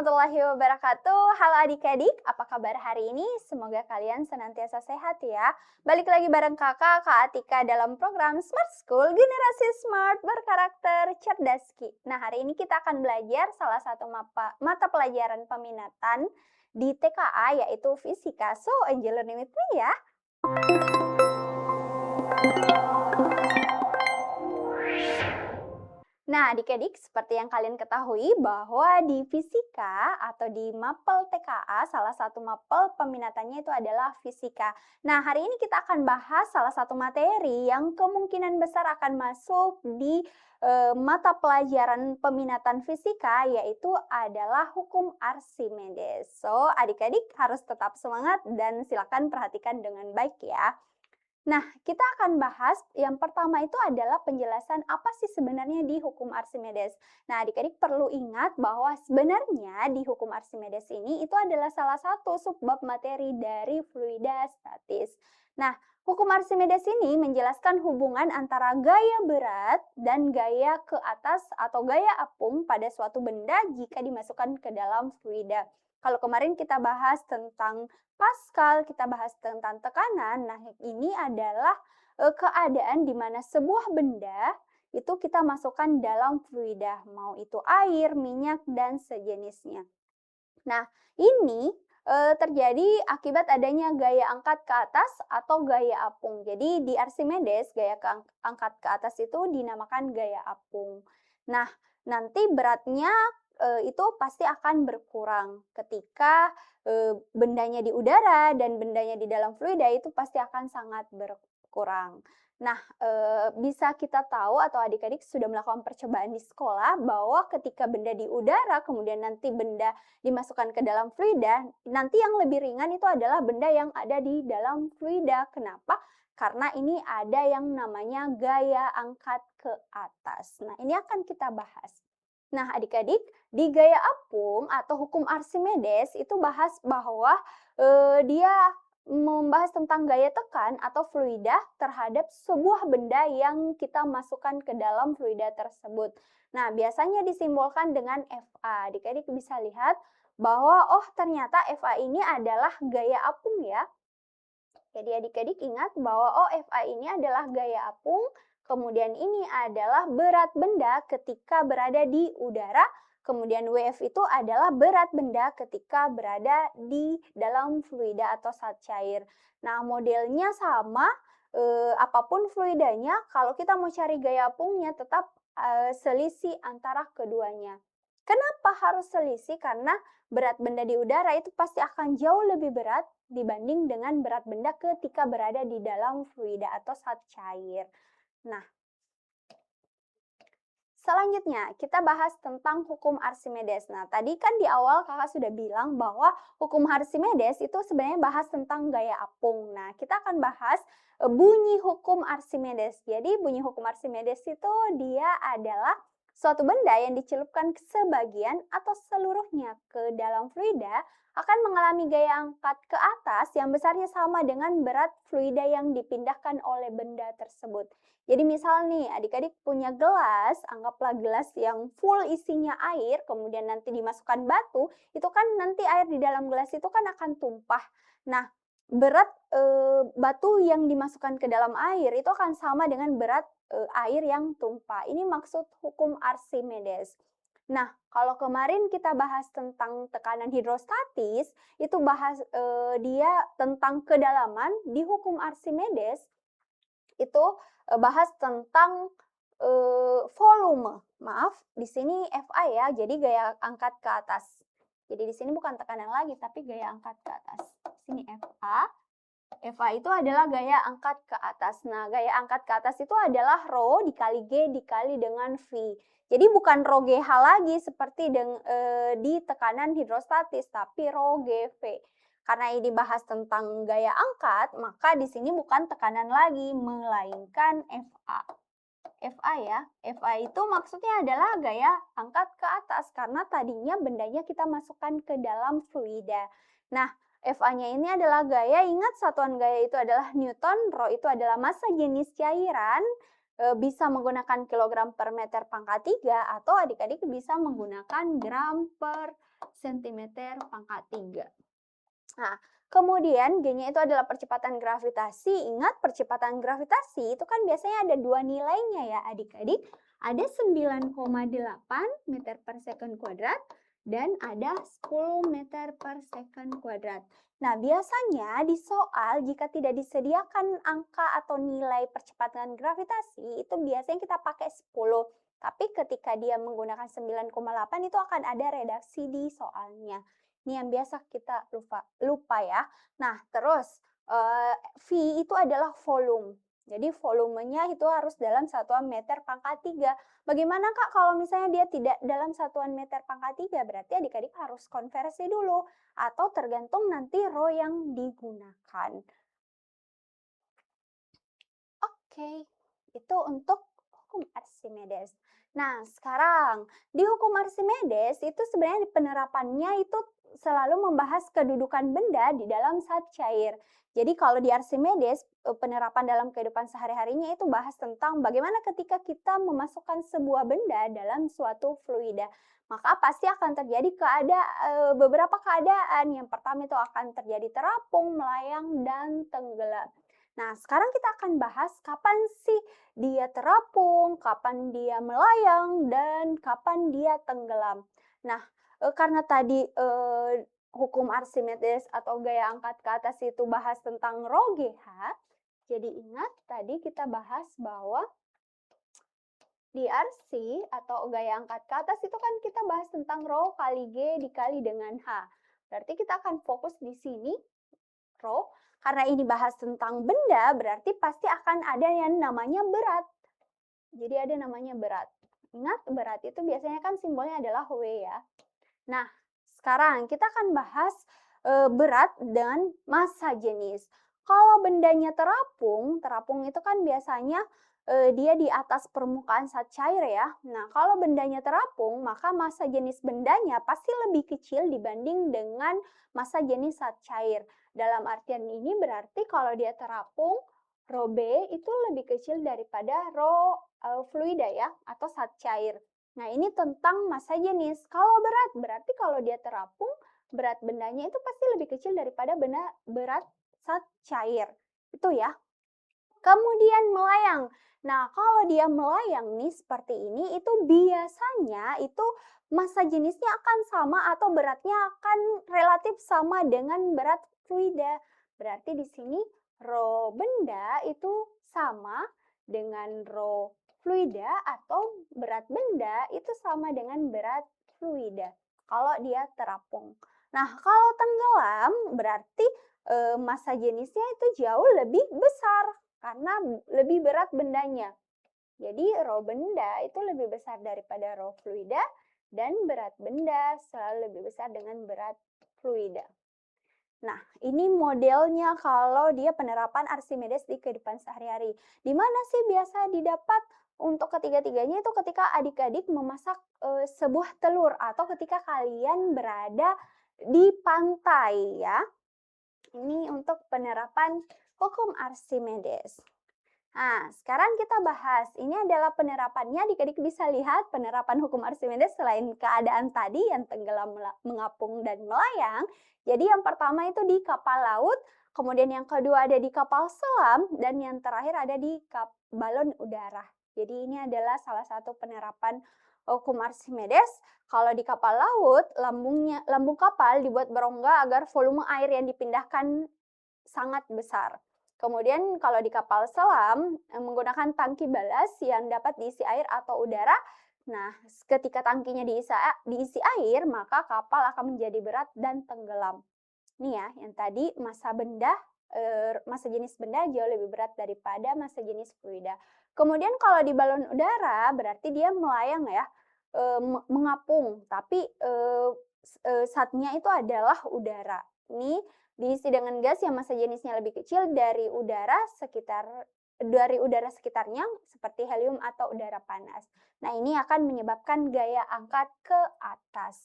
warahmatullahi wabarakatuh. Halo adik-adik, apa kabar hari ini? Semoga kalian senantiasa sehat ya. Balik lagi bareng kakak, Kak Atika dalam program Smart School, Generasi Smart berkarakter cerdas Ki. Nah, hari ini kita akan belajar salah satu mata pelajaran peminatan di TKA, yaitu fisika. So, enjoy learning with me ya. Nah, adik-adik, seperti yang kalian ketahui bahwa di fisika atau di mapel TKA, salah satu mapel peminatannya itu adalah fisika. Nah, hari ini kita akan bahas salah satu materi yang kemungkinan besar akan masuk di mata pelajaran peminatan fisika, yaitu adalah hukum Archimedes. So, adik-adik harus tetap semangat dan silakan perhatikan dengan baik ya. Nah, kita akan bahas yang pertama itu adalah penjelasan apa sih sebenarnya di hukum Archimedes. Nah, adik-adik perlu ingat bahwa sebenarnya di hukum Archimedes ini itu adalah salah satu subbab materi dari fluida statis. Nah, hukum Archimedes ini menjelaskan hubungan antara gaya berat dan gaya ke atas atau gaya apung pada suatu benda jika dimasukkan ke dalam fluida. Kalau kemarin kita bahas tentang Pascal, kita bahas tentang tekanan. Nah, ini adalah keadaan di mana sebuah benda itu kita masukkan dalam fluida, mau itu air, minyak, dan sejenisnya. Nah, ini terjadi akibat adanya gaya angkat ke atas atau gaya apung. Jadi di Archimedes, gaya angkat ke atas itu dinamakan gaya apung. Nah, nanti beratnya itu pasti akan berkurang ketika bendanya di udara dan bendanya di dalam fluida itu pasti akan sangat berkurang. Nah, bisa kita tahu atau adik-adik sudah melakukan percobaan di sekolah bahwa ketika benda di udara, kemudian nanti benda dimasukkan ke dalam fluida, nanti yang lebih ringan itu adalah benda yang ada di dalam fluida. Kenapa? Karena ini ada yang namanya gaya angkat ke atas. Nah, ini akan kita bahas. Nah, adik-adik, di gaya apung atau hukum Archimedes itu bahas bahwa dia membahas tentang gaya tekan atau fluida terhadap sebuah benda yang kita masukkan ke dalam fluida tersebut. Nah, biasanya disimbolkan dengan Fa. Adik-adik bisa lihat bahwa oh ternyata Fa ini adalah gaya apung ya. Jadi adik-adik ingat bahwa oh Fa ini adalah gaya apung, kemudian ini adalah berat benda ketika berada di udara, kemudian Wf itu adalah berat benda ketika berada di dalam fluida atau saat cair. Nah, modelnya sama, apapun fluidanya, kalau kita mau cari gaya apungnya tetap selisih antara keduanya. Kenapa harus selisih? Karena berat benda di udara itu pasti akan jauh lebih berat dibanding dengan berat benda ketika berada di dalam fluida atau saat cair. Nah, selanjutnya, kita bahas tentang hukum Archimedes. Nah, tadi kan di awal kakak sudah bilang bahwa hukum Archimedes itu sebenarnya bahas tentang gaya apung. Nah, kita akan bahas bunyi hukum Archimedes. Jadi, bunyi hukum Archimedes itu dia adalah suatu benda yang dicelupkan sebagian atau seluruhnya ke dalam fluida akan mengalami gaya angkat ke atas yang besarnya sama dengan berat fluida yang dipindahkan oleh benda tersebut. Jadi misal nih adik-adik punya gelas, anggaplah gelas yang full isinya air, kemudian nanti dimasukkan batu, itu kan nanti air di dalam gelas itu kan akan tumpah. Nah, berat batu yang dimasukkan ke dalam air itu akan sama dengan berat air yang tumpah. Ini maksud hukum Archimedes. Nah, kalau kemarin kita bahas tentang tekanan hidrostatis, itu bahas dia tentang kedalaman. Di hukum Archimedes itu bahas tentang volume. Maaf, di sini Fa ya, jadi gaya angkat ke atas. Jadi di sini bukan tekanan lagi, tapi gaya angkat ke atas. Sini Fa. Fa itu adalah gaya angkat ke atas. Nah, gaya angkat ke atas itu adalah Rho dikali G dikali dengan V. Jadi bukan Rho GH lagi seperti di tekanan hidrostatis, tapi Rho GV. Karena ini bahas tentang gaya angkat, maka di sini bukan tekanan lagi, melainkan Fa. Fa ya, Fa itu maksudnya adalah gaya angkat ke atas, karena tadinya bendanya kita masukkan ke dalam fluida. Nah, Fa-nya ini adalah gaya, ingat satuan gaya itu adalah Newton, Rho itu adalah massa jenis cairan, bisa menggunakan kilogram per meter pangkat 3 atau adik-adik bisa menggunakan gram per sentimeter pangkat 3. Nah, kemudian G-nya itu adalah percepatan gravitasi. Ingat, percepatan gravitasi itu kan biasanya ada dua nilainya ya adik-adik. Ada 9,8 meter per second kuadrat dan ada 10 meter per second kuadrat. Nah, biasanya di soal jika tidak disediakan angka atau nilai percepatan gravitasi, itu biasanya kita pakai 10. Tapi ketika dia menggunakan 9,8 itu akan ada redaksi di soalnya. Ini yang biasa kita lupa ya. Nah, terus V itu adalah volume. Jadi volumenya itu harus dalam satuan meter pangkat 3. Bagaimana Kak kalau misalnya dia tidak dalam satuan meter pangkat 3? Berarti adik-adik harus konversi dulu atau tergantung nanti rho yang digunakan. Oke, itu untuk hukum Archimedes. Nah, sekarang di hukum Archimedes itu sebenarnya penerapannya itu selalu membahas kedudukan benda di dalam zat cair. Jadi kalau di Archimedes, penerapan dalam kehidupan sehari-harinya itu bahas tentang bagaimana ketika kita memasukkan sebuah benda dalam suatu fluida. Maka pasti akan terjadi beberapa keadaan. Yang pertama itu akan terjadi terapung, melayang, dan tenggelam. Nah, sekarang kita akan bahas kapan sih dia terapung, kapan dia melayang, dan kapan dia tenggelam. Nah, karena tadi hukum Archimedes atau gaya angkat ke atas itu bahas tentang rho GH, jadi ingat tadi kita bahas bahwa di RC atau gaya angkat ke atas itu kan kita bahas tentang rho kali G dikali dengan H. Berarti kita akan fokus di sini, rho. Karena ini bahas tentang benda, berarti pasti akan ada yang namanya berat. Jadi ada namanya berat. Ingat, berat itu biasanya kan simbolnya adalah W ya. Nah, sekarang kita akan bahas berat dan massa jenis. Kalau bendanya terapung itu kan biasanya dia di atas permukaan zat cair ya. Nah, kalau bendanya terapung, maka massa jenis bendanya pasti lebih kecil dibanding dengan massa jenis zat cair. Dalam artian ini berarti kalau dia terapung, rho B itu lebih kecil daripada rho fluida ya, atau zat cair. Nah, ini tentang massa jenis. Kalau berat, berarti kalau dia terapung, berat bendanya itu pasti lebih kecil daripada berat zat cair. Itu ya. Kemudian melayang. Nah, kalau dia melayang nih seperti ini, itu biasanya itu massa jenisnya akan sama atau beratnya akan relatif sama dengan berat fluida. Berarti di sini rho benda itu sama dengan rho fluida atau berat benda itu sama dengan berat fluida kalau dia terapung. Nah, kalau tenggelam berarti massa jenisnya itu jauh lebih besar karena lebih berat bendanya. Jadi rho benda itu lebih besar daripada rho fluida dan berat benda selalu lebih besar dengan berat fluida. Nah, ini modelnya kalau dia penerapan Archimedes di kehidupan sehari-hari. Di mana sih biasa didapat untuk ketiga-tiganya itu ketika adik-adik memasak sebuah telur atau ketika kalian berada di pantai ya. Ini untuk penerapan hukum Archimedes. Nah, sekarang kita bahas. Ini adalah penerapannya, adik-adik bisa lihat penerapan hukum Archimedes selain keadaan tadi yang tenggelam, mengapung, dan melayang. Jadi yang pertama itu di kapal laut, kemudian yang kedua ada di kapal selam, dan yang terakhir ada di balon udara. Jadi ini adalah salah satu penerapan hukum Archimedes. Kalau di kapal laut, lambung kapal dibuat berongga agar volume air yang dipindahkan sangat besar. Kemudian kalau di kapal selam menggunakan tangki balas yang dapat diisi air atau udara. Nah, ketika tangkinya diisi air, maka kapal akan menjadi berat dan tenggelam. Ini ya, yang tadi massa jenis benda jauh lebih berat daripada massa jenis fluida. Kemudian kalau di balon udara berarti dia melayang ya, mengapung, tapi zatnya itu adalah udara. Ini diisi dengan gas yang massa jenisnya lebih kecil dari udara sekitarnya seperti helium atau udara panas. Nah, ini akan menyebabkan gaya angkat ke atas.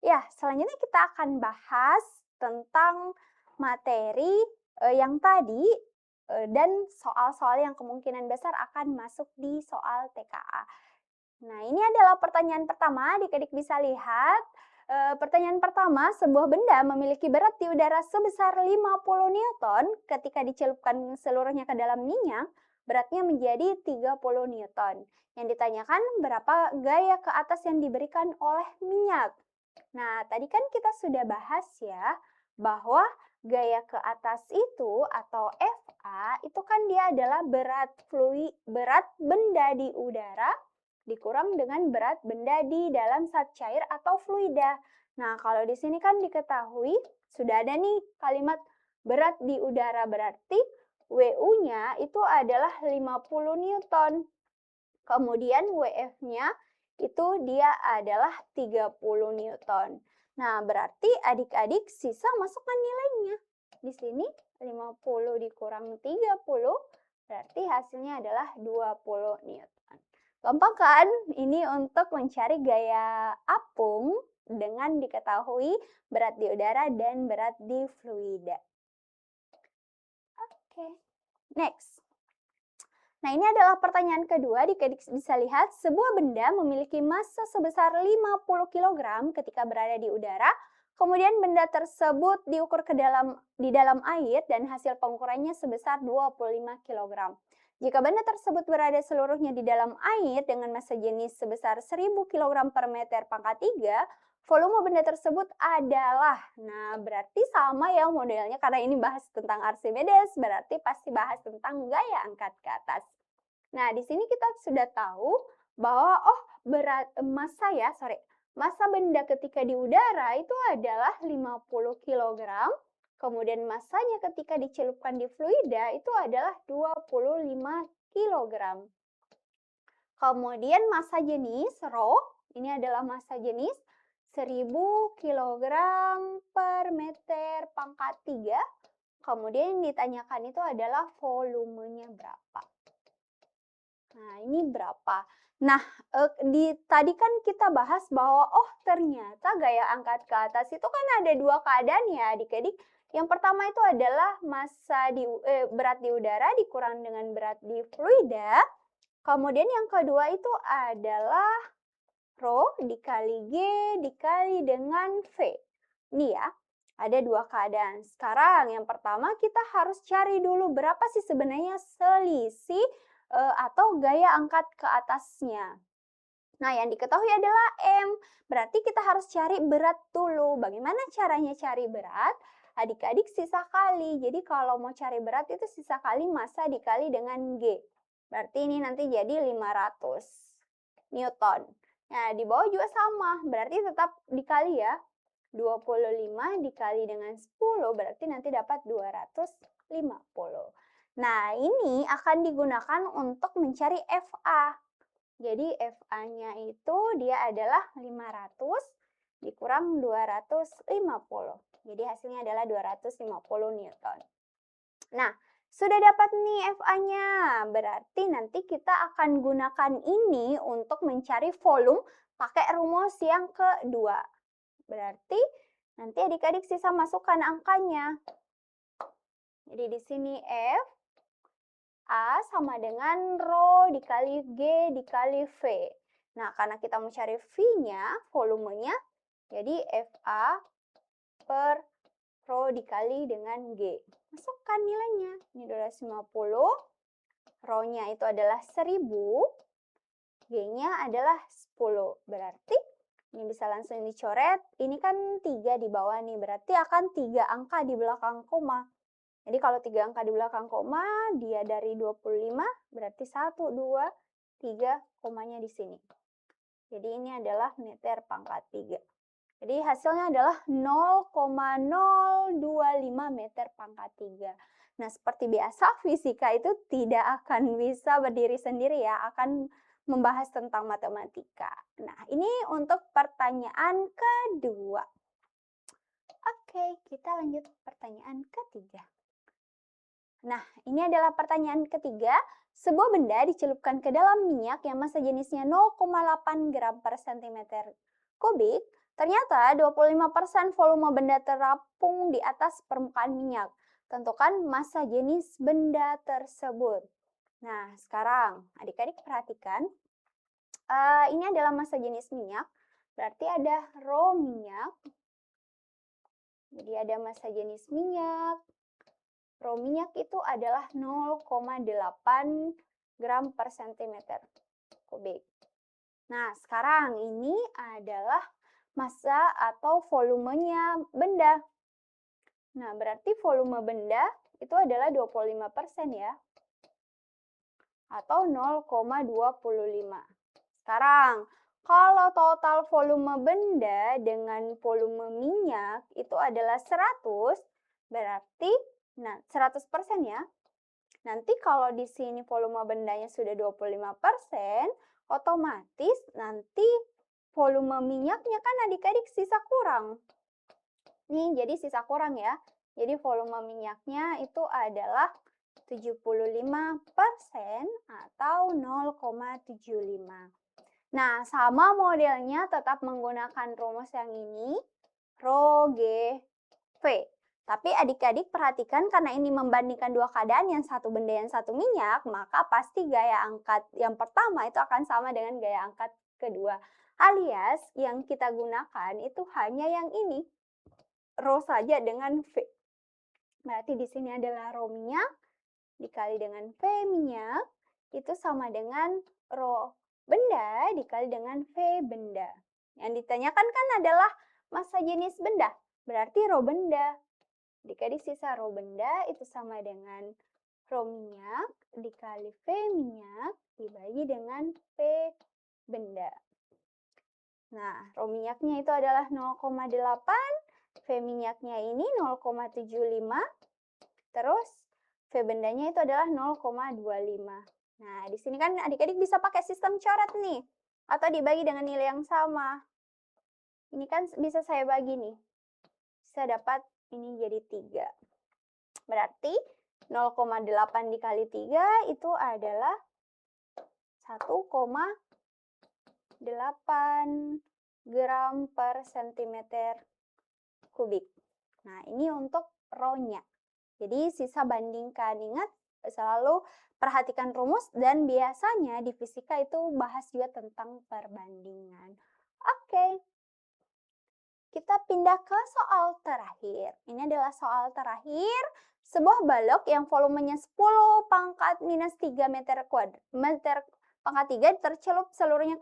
Ya, selanjutnya kita akan bahas tentang materi yang tadi dan soal-soal yang kemungkinan besar akan masuk di soal TKA. Nah, ini adalah pertanyaan pertama, adik-adik bisa lihat. Pertanyaan pertama, sebuah benda memiliki berat di udara sebesar 50 Newton ketika dicelupkan seluruhnya ke dalam minyak, beratnya menjadi 30 Newton. Yang ditanyakan berapa gaya ke atas yang diberikan oleh minyak. Nah, tadi kan kita sudah bahas ya, bahwa gaya ke atas itu atau FA itu kan dia adalah berat benda di udara dikurang dengan berat benda di dalam zat cair atau fluida. Nah, kalau di sini kan diketahui sudah ada nih kalimat berat di udara, berarti WU-nya itu adalah 50 Newton. Kemudian WF-nya itu dia adalah 30 Newton. Nah, berarti adik-adik sisa masukkan nilainya. Di sini 50 dikurang 30, berarti hasilnya adalah 20 Newton. Gampang kan? Ini untuk mencari gaya apung dengan diketahui berat di udara dan berat di fluida. Oke, next. Nah, ini adalah pertanyaan kedua. Adik-adik bisa lihat, sebuah benda memiliki massa sebesar 50 kg ketika berada di udara. Kemudian benda tersebut diukur di dalam air dan hasil pengukurannya sebesar 25 kg. Jika benda tersebut berada seluruhnya di dalam air dengan massa jenis sebesar 1000 kg per meter pangkat 3, volume benda tersebut adalah, nah berarti sama ya modelnya karena ini bahas tentang Archimedes, berarti pasti bahas tentang gaya angkat ke atas. Nah, di sini kita sudah tahu bahwa massa benda ketika di udara itu adalah 50 kg. Kemudian massanya ketika dicelupkan di fluida itu adalah 25 kg. Kemudian massa jenis rho, ini adalah massa jenis 1000 kg per meter pangkat 3. Kemudian yang ditanyakan itu adalah volumenya berapa. Nah, ini berapa? Nah, tadi kan kita bahas bahwa ternyata gaya angkat ke atas itu kan ada dua keadaan ya adik-adik. Yang pertama itu adalah berat di udara dikurang dengan berat di fluida. Kemudian yang kedua itu adalah Rho dikali G dikali dengan V. Ini ya, ada dua keadaan. Sekarang yang pertama kita harus cari dulu berapa sih sebenarnya selisih atau gaya angkat ke atasnya. Nah, yang diketahui adalah M. Berarti kita harus cari berat dulu. Bagaimana caranya cari berat? Adik-adik sisa kali. Jadi kalau mau cari berat itu sisa kali massa dikali dengan G. Berarti ini nanti jadi 500 Newton. Nah, di bawah juga sama. Berarti tetap dikali ya. 25 dikali dengan 10 berarti nanti dapat 250. Nah, ini akan digunakan untuk mencari FA. Jadi FA-nya itu dia adalah 500 dikurang 250. Jadi hasilnya adalah 250 Newton. Nah, sudah dapat nih FA-nya. Berarti nanti kita akan gunakan ini untuk mencari volume pakai rumus yang kedua. Berarti nanti adik-adik sisa masukkan angkanya. Jadi di sini F A sama dengan Rho dikali G dikali V. Nah, karena kita mau cari V-nya, volumenya, jadi FA per Rho dikali dengan G. Masukkan nilainya. Ini 250. Rho-nya itu adalah 1000. G-nya adalah 10. Berarti ini bisa langsung dicoret. Ini kan 3 di bawah nih. Berarti akan 3 angka di belakang koma. Jadi kalau 3 angka di belakang koma, dia dari 25, berarti 1, 2, 3, komanya di sini. Jadi ini adalah meter pangkat 3. Jadi hasilnya adalah 0,025 meter pangkat 3. Nah, seperti biasa, fisika itu tidak akan bisa berdiri sendiri ya, akan membahas tentang matematika. Nah, ini untuk pertanyaan kedua. Oke, kita lanjut pertanyaan ketiga. Nah, ini adalah pertanyaan ketiga. Sebuah benda dicelupkan ke dalam minyak yang massa jenisnya 0,8 gram per cm kubik. Ternyata 25% volume benda terapung di atas permukaan minyak. Tentukan massa jenis benda tersebut. Nah, sekarang adik-adik perhatikan, ini adalah massa jenis minyak, berarti ada rho minyak. Jadi ada massa jenis minyak. Rho minyak itu adalah 0,8 gram per centimeter kubik. Nah, sekarang ini adalah massa atau volumenya benda. Nah, berarti volume benda itu adalah 25% ya, atau 0,25. Sekarang, kalau total volume benda dengan volume minyak itu adalah 100, berarti 100% ya. Nanti kalau di sini volume bendanya sudah 25%, otomatis nanti volume minyaknya kan adik-adik sisa kurang. Nih, jadi sisa kurang ya. Jadi volume minyaknya itu adalah 75% atau 0,75. Nah, sama modelnya tetap menggunakan rumus yang ini, Rho G V. Tapi adik-adik perhatikan karena ini membandingkan dua keadaan, yang satu benda yang satu minyak, maka pasti gaya angkat yang pertama itu akan sama dengan gaya angkat kedua. Alias yang kita gunakan itu hanya yang ini, Rho saja dengan V. Berarti di sini adalah Rho minyak dikali dengan V minyak, itu sama dengan Rho benda dikali dengan V benda. Yang ditanyakan kan adalah massa jenis benda, berarti Rho benda dikali sisa Rho benda itu sama dengan Rho minyak dikali V minyak dibagi dengan V benda. Nah, Rho minyaknya itu adalah 0,8, V minyaknya ini 0,75, terus V bendanya itu adalah 0,25. Nah, di sini kan adik-adik bisa pakai sistem coret nih, atau dibagi dengan nilai yang sama. Ini kan bisa saya bagi nih. Bisa dapat ini jadi 3. Berarti 0,8 dikali 3 itu adalah 1,8 gram per centimeter kubik. Nah, ini untuk Rho-nya. Jadi sisa bandingkan. Ingat, selalu perhatikan rumus dan biasanya di fisika itu bahas juga tentang perbandingan. Oke. Kita pindah ke soal terakhir. Ini adalah soal terakhir. Sebuah balok yang volumenya 10 pangkat minus 3 meter pangkat 3 tercelup seluruhnya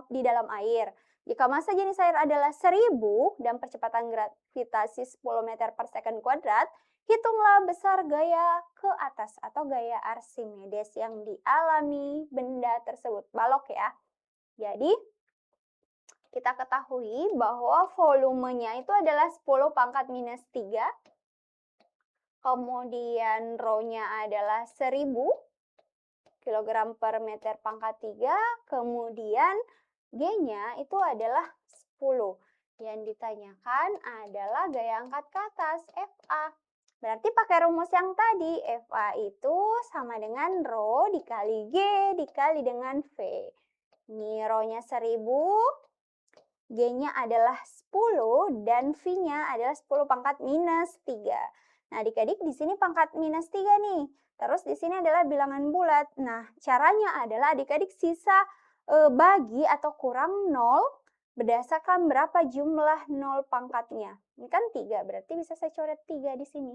di dalam air. Jika massa jenis air adalah 1000 dan percepatan gravitasi 10 meter per second kuadrat, hitunglah besar gaya ke atas atau gaya Archimedes yang dialami benda tersebut. Balok ya. Jadi, kita ketahui bahwa volumenya itu adalah 10 pangkat minus 3. Kemudian Rho-nya adalah 1000 kg per meter pangkat 3. Kemudian G-nya itu adalah 10. Yang ditanyakan adalah gaya angkat ke atas, FA. Berarti pakai rumus yang tadi, FA itu sama dengan Rho dikali G dikali dengan V. Ini Rho-nya 1000. G-nya adalah 10 dan V-nya adalah 10 pangkat minus 3. Nah, adik-adik di sini pangkat minus 3 nih. Terus di sini adalah bilangan bulat. Nah, caranya adalah adik-adik sisa bagi atau kurang 0 berdasarkan berapa jumlah 0 pangkatnya. Ini kan 3, berarti bisa saya coret 3 di sini.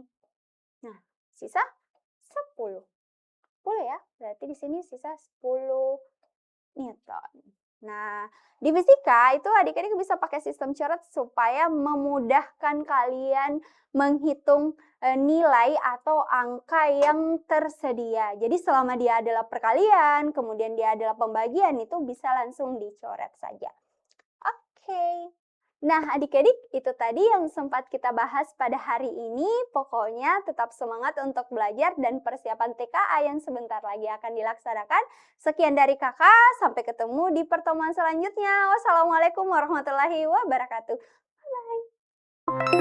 Nah, sisa 10. Boleh ya? Berarti di sini sisa 10 Newton. Nah, di fisika itu adik-adik bisa pakai sistem coret supaya memudahkan kalian menghitung nilai atau angka yang tersedia. Jadi selama dia adalah perkalian, kemudian dia adalah pembagian, itu bisa langsung dicoret saja. Oke. Nah, adik-adik, itu tadi yang sempat kita bahas pada hari ini. Pokoknya tetap semangat untuk belajar dan persiapan TKA yang sebentar lagi akan dilaksanakan. Sekian dari Kakak, sampai ketemu di pertemuan selanjutnya. Wassalamualaikum warahmatullahi wabarakatuh. Bye-bye.